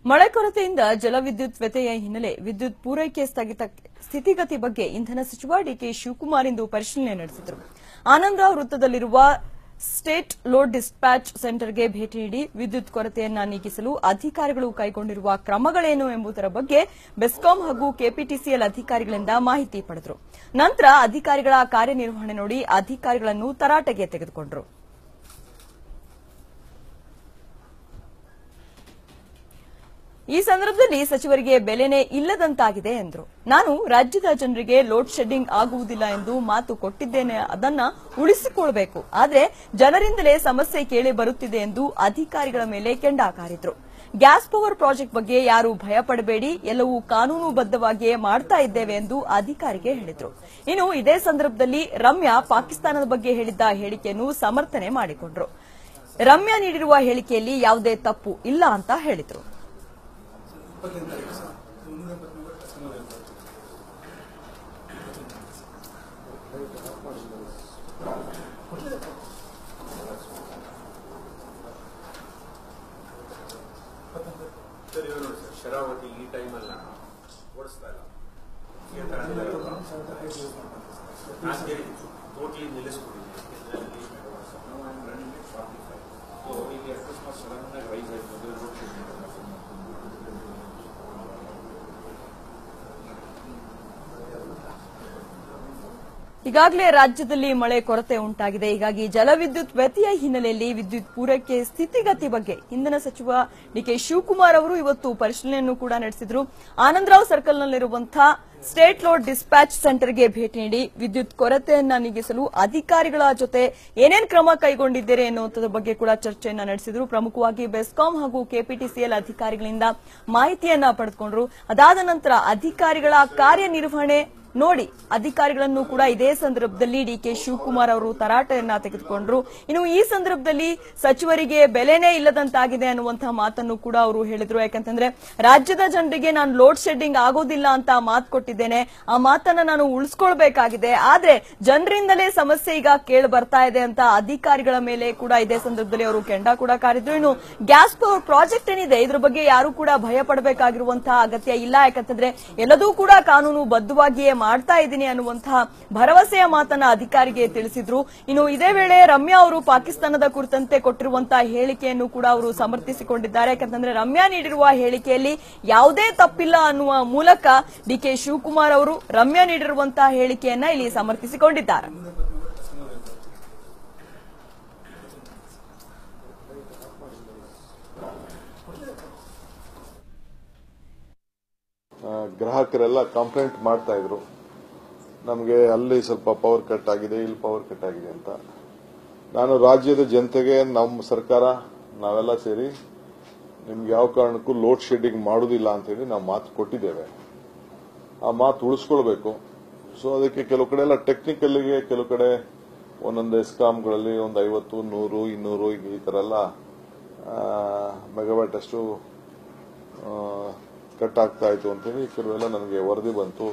ಮಳೆ ಕೊರತೆಯಿಂದ ಜಲವಿದ್ಯುತ್ ವ್ಯತ್ಯಯ ಹಿನ್ನೆಲೆ ವಿದ್ಯುತ್ ಪೂರೈಕೆ ಸ್ಥಗಿತ ಸ್ಥಿತಿಗತಿ ಬಗ್ಗೆ ಇಂಧನ ಸಚಿವ ಡಿಕೆ ಶಿವಕುಮಾರ್ ಇಂದು ಪರಿಶೀಲನೆ ನಡೆಸಿದರು. ಆನಂದರಾವ್ ವೃತ್ತದಲ್ಲಿರುವ ಸ್ಟೇಟ್ ಲೋಡ್ ಡಿಸ್ಪ್ಯಾಚ್ ಸೆಂಟರ್ಗೆ ಭೇಟಿ ನೀಡಿ ವಿದ್ಯುತ್ ಕೊರತೆಯನ್ನ ನೀಗಿಸಲು ಅಧಿಕಾರಿಗಳು ಕೈಗೊಂಡಿರುವ ಕ್ರಮಗಳೇನು ಎಂಬುದರ ಬಗ್ಗೆ ಬೆಸ್ಕಾಂ ಹಾಗೂ ಕೆಪಿಟಿಸಿಎಲ್ ಅಧಿಕಾರಿಗಳಿಂದ ಮಾಹಿತಿ ಪಡೆದರು. ನಂತರ ಅಧಿಕಾರಿಗಳ ಕಾರ್ಯನಿರ್ವಹಣೆ ನೋಡಿ ಅಧಿಕಾರಿಗಳನ್ನು ತರಾಟೆಗೆ ತೆಗೆದುಕೊಂಡರು. ಈ ಸಂದರ್ಭದಲ್ಲಿ ಸಚಿವರಿಗೆ ಬೆಲೆನೇ ಇಲ್ಲದಂತಾಗಿದೆ ಎಂದರು. ನಾನು ರಾಜ್ಯದ ಜನರಿಗೆ ಲೋಡ್ ಶೆಡ್ಡಿಂಗ್ ಆಗುವುದಿಲ್ಲ ಎಂದು ಮಾತು ಕೊಟ್ಟಿದ್ದೇನೆ, ಅದನ್ನ ಉಳಿಸಿಕೊಳ್ಳಬೇಕು. ಆದರೆ ಜನರಿಂದಲೇ ಸಮಸ್ಯೆ ಕೇಳಿ ಬರುತ್ತಿದೆ ಎಂದು ಅಧಿಕಾರಿಗಳ ಮೇಲೆ ಕೆಂಡ ಕಾರಿದ್ರು. ಗ್ಯಾಸ್ ಪವರ್ ಪ್ರಾಜೆಕ್ಟ್ ಬಗ್ಗೆ ಯಾರು ಭಯಪಡಬೇಡಿ, ಎಲ್ಲವೂ ಕಾನೂನುಬದ್ಧವಾಗಿಯೇ ಮಾಡ್ತಾ ಇದ್ದೇವೆ ಎಂದು ಅಧಿಕಾರಿಗೆ ಹೇಳಿದರು. ಇನ್ನು ಇದೇ ಸಂದರ್ಭದಲ್ಲಿ ರಮ್ಯಾ ಪಾಕಿಸ್ತಾನದ ಬಗ್ಗೆ ಹೇಳಿದ್ದ ಹೇಳಿಕೆಯನ್ನು ಸಮರ್ಥನೆ ಮಾಡಿಕೊಂಡರು. ರಮ್ಯಾ ನೀಡಿರುವ ಹೇಳಿಕೆಯಲ್ಲಿ ಯಾವುದೇ ತಪ್ಪು ಇಲ್ಲ ಅಂತ ಹೇಳಿದರು. ಶರಾವತಿ ಈ ಟೈಮಲ್ಲ ಓಡಿಸ್ತಾ ಇಲ್ಲ, ಟೋಟಲಿ ನಿಲ್ಲಿಸ್ಬಿಟ್ಟಿದೆ. ಇಲ್ಲಿ ಅಕಸ್ಮಾತ್ ಸಡನ್ ಆಗಿ ರೈಸ್ ಆಯ್ತು ಈಗಾಗಲೇ ರಾಜ್ಯದಲ್ಲಿ ಮಳೆ ಕೊರತೆ ಉಂಟಾಗಿದೆ. ಹೀಗಾಗಿ ಜಲವಿದ್ಯುತ್ ವ್ಯತ್ಯಯ ಹಿನ್ನೆಲೆಯಲ್ಲಿ ವಿದ್ಯುತ್ ಪೂರೈಕೆ ಸ್ಥಿತಿಗತಿ ಬಗ್ಗೆ ಇಂಧನ ಸಚಿವ ಡಿಕೆ ಶಿವಕುಮಾರ್ ಅವರು ಇವತ್ತು ಪರಿಶೀಲನೆಯನ್ನು ಕೂಡ ನಡೆಸಿದರು. ಆನಂದರಾವ್ ಸರ್ಕಲ್ನಲ್ಲಿರುವಂತಹ ಸ್ಟೇಟ್ ಲೋಡ್ ಡಿಸ್ಪ್ಯಾಚ್ ಸೆಂಟರ್ಗೆ ಭೇಟಿ ನೀಡಿ ವಿದ್ಯುತ್ ಕೊರತೆಯನ್ನ ನೀಗಿಸಲು ಅಧಿಕಾರಿಗಳ ಜೊತೆ ಏನೇನು ಕ್ರಮ ಕೈಗೊಂಡಿದ್ದಾರೆ ಎನ್ನುವಂಥದ್ರ ಬಗ್ಗೆ ಕೂಡ ಚರ್ಚೆಯನ್ನ ನಡೆಸಿದರು. ಪ್ರಮುಖವಾಗಿ ಬೆಸ್ಕಾಂ ಹಾಗೂ ಕೆಪಿಟಿಸಿಎಲ್ ಅಧಿಕಾರಿಗಳಿಂದ ಮಾಹಿತಿಯನ್ನ ಪಡೆದುಕೊಂಡರು. ಅದಾದ ನಂತರ ಅಧಿಕಾರಿಗಳ ಕಾರ್ಯನಿರ್ವಹಣೆ ನೋಡಿ ಅಧಿಕಾರಿಗಳನ್ನು ಕೂಡ ಇದೇ ಸಂದರ್ಭದಲ್ಲಿ ಡಿಕೆ ಶಿವಕುಮಾರ್ ಅವರು ತರಾಟೆಯನ್ನ ತೆಗೆದುಕೊಂಡರು. ಇನ್ನು ಈ ಸಂದರ್ಭದಲ್ಲಿ ಸಚಿವರಿಗೆ ಬೆಲೆನೇ ಇಲ್ಲದಂತಾಗಿದೆ ಅನ್ನುವಂತಹ ಮಾತನ್ನು ಕೂಡ ಅವರು ಹೇಳಿದ್ರು. ಯಾಕಂತಂದ್ರೆ ರಾಜ್ಯದ ಜನರಿಗೆ ನಾನು ಲೋಡ್ ಶೆಡ್ಡಿಂಗ್ ಆಗೋದಿಲ್ಲ ಅಂತ ಮಾತು ಕೊಟ್ಟಿದ್ದೇನೆ, ಆ ಮಾತನ್ನ ನಾನು ಉಳಿಸ್ಕೊಳ್ಬೇಕಾಗಿದೆ. ಆದ್ರೆ ಜನರಿಂದಲೇ ಸಮಸ್ಯೆ ಈಗ ಕೇಳಿ ಬರ್ತಾ ಇದೆ ಅಂತ ಅಧಿಕಾರಿಗಳ ಮೇಲೆ ಕೂಡ ಇದೇ ಸಂದರ್ಭದಲ್ಲಿ ಅವರು ಕೆಂಡ ಕೂಡ ಕಾರಿದ್ರು. ಇನ್ನು ಗ್ಯಾಸ್ ಪವರ್ ಪ್ರಾಜೆಕ್ಟ್ ಏನಿದೆ ಇದ್ರ ಬಗ್ಗೆ ಯಾರು ಕೂಡ ಭಯ ಪಡಬೇಕಾಗಿರುವಂತಹ ಅಗತ್ಯ ಇಲ್ಲ. ಯಾಕಂತಂದ್ರೆ ಎಲ್ಲದೂ ಕೂಡ ಕಾನೂನು ಬದ್ಧವಾಗಿಯೇ ಮಾಡ್ತಾ ಇದ್ದೀನಿ ಅನ್ನುವಂತಹ ಭರವಸೆಯ ಮಾತನ್ನ ಅಧಿಕಾರಿಗೆ ತಿಳಿಸಿದ್ರು. ಇನ್ನು ಇದೇ ವೇಳೆ ರಮ್ಯಾ ಅವರು ಪಾಕಿಸ್ತಾನದ ಕುರಿತಂತೆ ಕೊಟ್ಟಿರುವಂತಹ ಹೇಳಿಕೆಯನ್ನು ಕೂಡ ಅವರು ಸಮರ್ಥಿಸಿಕೊಂಡಿದ್ದಾರೆ. ಯಾಕಂತಂದ್ರೆ ರಮ್ಯಾ ನೀಡಿರುವ ಹೇಳಿಕೆಯಲ್ಲಿ ಯಾವುದೇ ತಪ್ಪಿಲ್ಲ ಅನ್ನುವ ಮೂಲಕ ಡಿಕೆ ಶಿವಕುಮಾರ್ ಅವರು ರಮ್ಯಾ ನೀಡಿರುವಂತಹ ಹೇಳಿಕೆಯನ್ನ ಇಲ್ಲಿ ಸಮರ್ಥಿಸಿಕೊಂಡಿದ್ದಾರೆ. ಗ್ರಾಹಕರೆಲ್ಲ ಕಂಪ್ಲೇಂಟ್ ಮಾಡ್ತಾ ಇದ್ರು, ನಮಗೆ ಅಲ್ಲಿ ಸ್ವಲ್ಪ ಪವರ್ ಕಟ್ ಆಗಿದೆ, ಇಲ್ಲಿ ಪವರ್ ಕಟ್ ಆಗಿದೆ ಅಂತ. ನಾನು ರಾಜ್ಯದ ಜನತೆಗೆ ನಮ್ಮ ಸರ್ಕಾರ ನಾವೆಲ್ಲ ಸೇರಿ ನಿಮ್ಗೆ ಯಾವ ಕಾರಣಕ್ಕೂ ಲೋಡ್ ಶೆಡ್ಡಿಂಗ್ ಮಾಡುವುದಿಲ್ಲ ಅಂತ ಹೇಳಿ ನಾವು ಮಾತು ಕೊಟ್ಟಿದ್ದೇವೆ. ಆ ಮಾತು ಉಳಿಸ್ಕೊಳ್ಬೇಕು. ಸೊ ಅದಕ್ಕೆ ಕೆಲವು ಕಡೆ ಎಲ್ಲ ಟೆಕ್ನಿಕಲ್ಗೆ ಕೆಲವು ಕಡೆ ಒಂದೊಂದು ಎಸ್ಕಾಂಗಳಲ್ಲಿ ಒಂದು 50, 100, 200 ಈ ತರ ಎಲ್ಲ ಮೆಗಾವ್ಯಾಟ್ ಅಷ್ಟು ಕಟ್ ಆಗ್ತಾ ಇತ್ತು ಅಂತೇಳಿ ಕೆಲವೆಲ್ಲ ನನಗೆ ವರದಿ ಬಂತು.